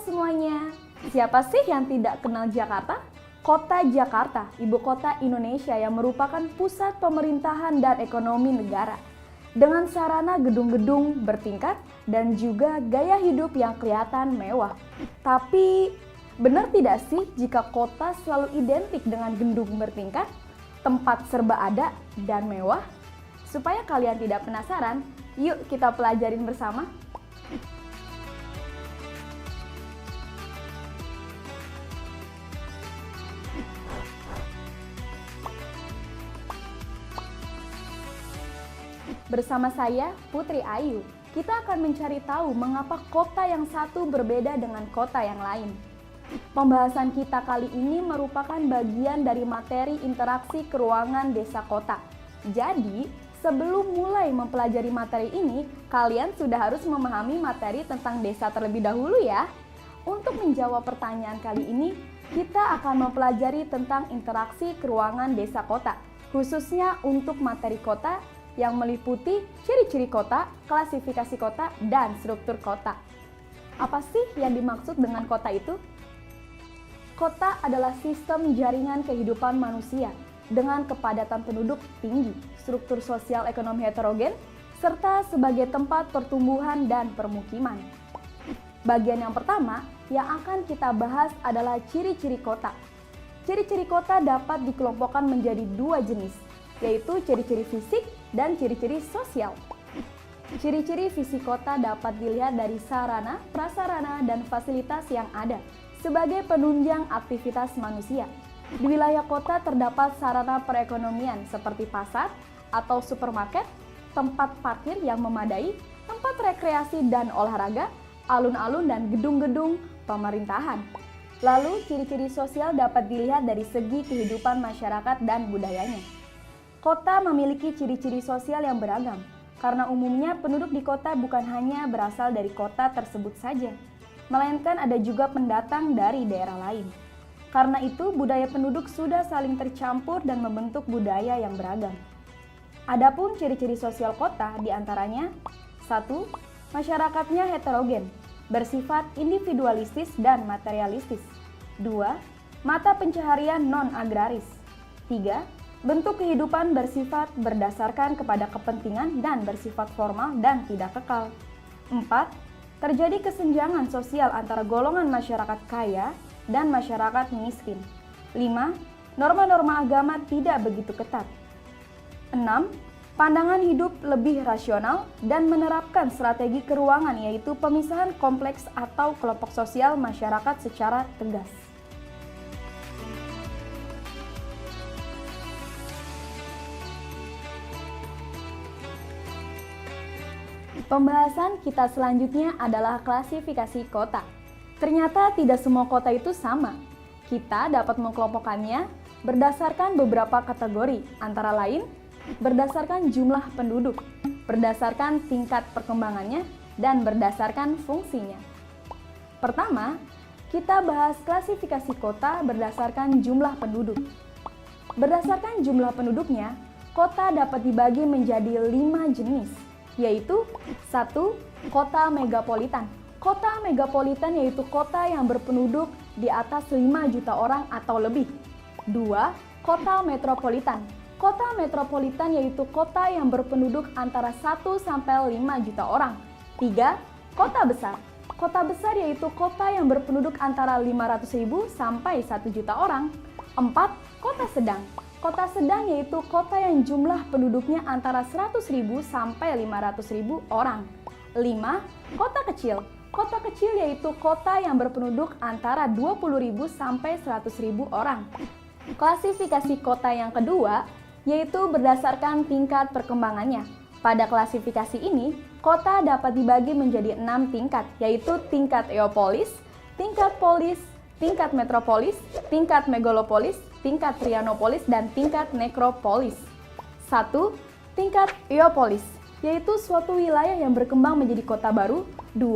semuanya, siapa sih yang tidak kenal Jakarta? Kota Jakarta, ibu kota Indonesia yang merupakan pusat pemerintahan dan ekonomi negara. Dengan sarana gedung-gedung bertingkat dan juga gaya hidup yang kelihatan mewah. Tapi, benar tidak sih jika kota selalu identik dengan gedung bertingkat, tempat serba ada, dan mewah? Supaya kalian tidak penasaran, yuk kita pelajarin bersama. Bersama saya, Putri Ayu, kita akan mencari tahu mengapa kota yang satu berbeda dengan kota yang lain. Pembahasan kita kali ini merupakan bagian dari materi interaksi keruangan desa kota. Jadi, sebelum mulai mempelajari materi ini, kalian sudah harus memahami materi tentang desa terlebih dahulu ya. Untuk menjawab pertanyaan kali ini, kita akan mempelajari tentang interaksi keruangan desa kota, khususnya untuk materi kota yang meliputi ciri-ciri kota, klasifikasi kota, dan struktur kota. Apa sih yang dimaksud dengan kota itu? Kota adalah sistem jaringan kehidupan manusia dengan kepadatan penduduk tinggi, struktur sosial ekonomi heterogen, serta sebagai tempat pertumbuhan dan permukiman. Bagian yang pertama yang akan kita bahas adalah ciri-ciri kota. Ciri-ciri kota dapat dikelompokkan menjadi dua jenis, yaitu ciri-ciri fisik dan ciri-ciri sosial. Ciri-ciri fisik kota dapat dilihat dari sarana, prasarana, dan fasilitas yang ada sebagai penunjang aktivitas manusia. Di wilayah kota terdapat sarana perekonomian seperti pasar atau supermarket, tempat parkir yang memadai, tempat rekreasi dan olahraga, alun-alun dan gedung-gedung pemerintahan. Lalu, ciri-ciri sosial dapat dilihat dari segi kehidupan masyarakat dan budayanya. Kota memiliki ciri-ciri sosial yang beragam, karena umumnya penduduk di kota bukan hanya berasal dari kota tersebut saja, melainkan ada juga pendatang dari daerah lain. Karena itu, budaya penduduk sudah saling tercampur dan membentuk budaya yang beragam. Adapun ciri-ciri sosial kota diantaranya: 1. Masyarakatnya heterogen, bersifat individualistis dan materialistis. 2. Mata pencaharian non-agraris. 3. Bentuk kehidupan bersifat berdasarkan kepada kepentingan dan bersifat formal dan tidak kekal. 4. Terjadi kesenjangan sosial antara golongan masyarakat kaya dan masyarakat miskin. 5. Norma-norma agama tidak begitu ketat. 6. Pandangan hidup lebih rasional dan menerapkan strategi keruangan, yaitu pemisahan kompleks atau kelompok sosial masyarakat secara tegas. Pembahasan kita selanjutnya adalah klasifikasi kota. Ternyata tidak semua kota itu sama. Kita dapat mengelompokkannya berdasarkan beberapa kategori, antara lain berdasarkan jumlah penduduk, berdasarkan tingkat perkembangannya, dan berdasarkan fungsinya. Pertama, kita bahas klasifikasi kota berdasarkan jumlah penduduk. Berdasarkan jumlah penduduknya, kota dapat dibagi menjadi 5 jenis, yaitu 1. Kota megapolitan. Kota megapolitan yaitu kota yang berpenduduk di atas 5 juta orang atau lebih. 2. Kota metropolitan. Kota metropolitan yaitu kota yang berpenduduk antara 1 sampai 5 juta orang. 3. Kota besar. Kota besar yaitu kota yang berpenduduk antara 500.000 sampai 1 juta orang. 4. Kota sedang. Kota sedang yaitu kota yang jumlah penduduknya antara 100.000 sampai 500.000 orang. 5. Kota kecil. Kota kecil yaitu kota yang berpenduduk antara 20.000 sampai 100.000 orang. Klasifikasi kota yang kedua yaitu berdasarkan tingkat perkembangannya. Pada klasifikasi ini, kota dapat dibagi menjadi 6 tingkat, yaitu tingkat eopolis, tingkat polis, tingkat metropolis, tingkat megalopolis, tingkat trianopolis, dan tingkat nekropolis. 1. Tingkat eopolis, yaitu suatu wilayah yang berkembang menjadi kota baru. 2.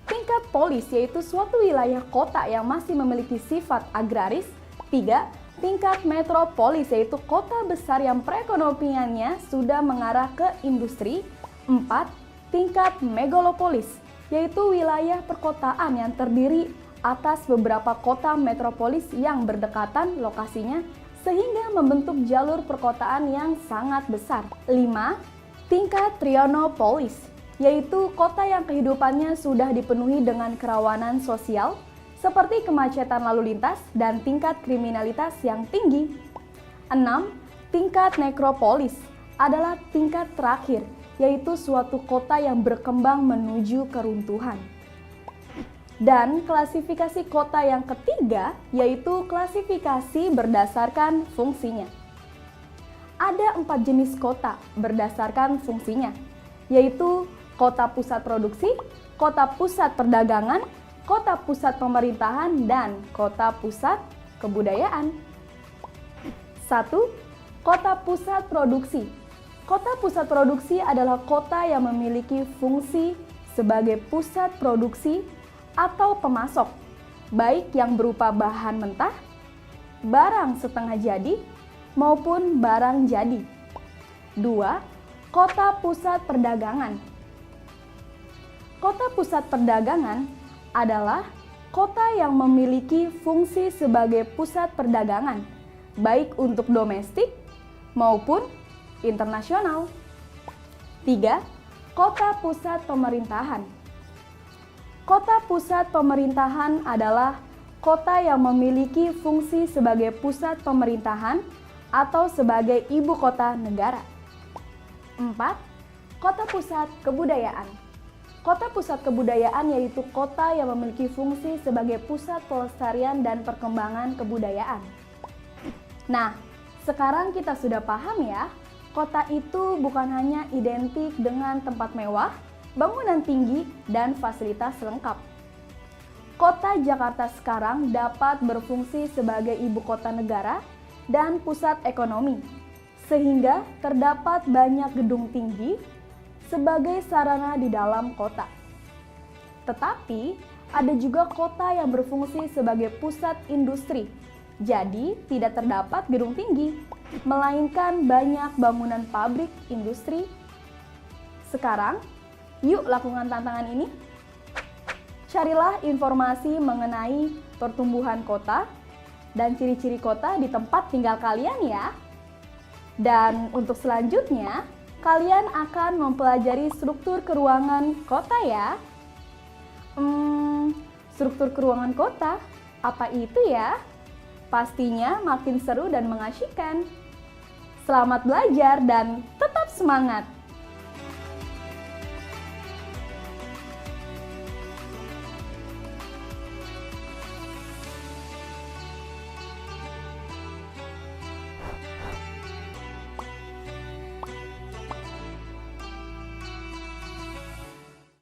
Tingkat polis, yaitu suatu wilayah kota yang masih memiliki sifat agraris. 3. Tingkat metropolis, yaitu kota besar yang perekonomiannya sudah mengarah ke industri. 4. Tingkat megalopolis, yaitu wilayah perkotaan yang terdiri atas beberapa kota metropolis yang berdekatan lokasinya sehingga membentuk jalur perkotaan yang sangat besar. 5. Tingkat trionopolis, yaitu kota yang kehidupannya sudah dipenuhi dengan kerawanan sosial seperti kemacetan lalu lintas dan tingkat kriminalitas yang tinggi. 6. Tingkat nekropolis adalah tingkat terakhir, yaitu suatu kota yang berkembang menuju keruntuhan. Dan klasifikasi kota yang ketiga yaitu klasifikasi berdasarkan fungsinya. Ada 4 jenis kota berdasarkan fungsinya, yaitu kota pusat produksi, kota pusat perdagangan, kota pusat pemerintahan, dan kota pusat kebudayaan. 1. Kota pusat produksi. Kota pusat produksi adalah kota yang memiliki fungsi sebagai pusat produksi atau pemasok, baik yang berupa bahan mentah, barang setengah jadi, maupun barang jadi. 2. Kota pusat perdagangan. Kota pusat perdagangan adalah kota yang memiliki fungsi sebagai pusat perdagangan, baik untuk domestik maupun internasional. 3. Kota pusat pemerintahan. Kota pusat pemerintahan adalah kota yang memiliki fungsi sebagai pusat pemerintahan atau sebagai ibu kota negara. 4. Kota pusat kebudayaan. Kota pusat kebudayaan yaitu kota yang memiliki fungsi sebagai pusat pelestarian dan perkembangan kebudayaan. Nah, sekarang kita sudah paham ya, kota itu bukan hanya identik dengan tempat mewah, bangunan tinggi, dan fasilitas lengkap. Kota Jakarta sekarang dapat berfungsi sebagai ibu kota negara dan pusat ekonomi, sehingga terdapat banyak gedung tinggi sebagai sarana di dalam kota. Tetapi, ada juga kota yang berfungsi sebagai pusat industri, jadi tidak terdapat gedung tinggi, melainkan banyak bangunan pabrik industri. Sekarang, yuk lakukan tantangan ini. Carilah informasi mengenai pertumbuhan kota dan ciri-ciri kota di tempat tinggal kalian ya. Dan untuk selanjutnya, kalian akan mempelajari struktur keruangan kota ya. Struktur keruangan kota, apa itu ya? Pastinya makin seru dan mengasyikkan. Selamat belajar dan tetap semangat!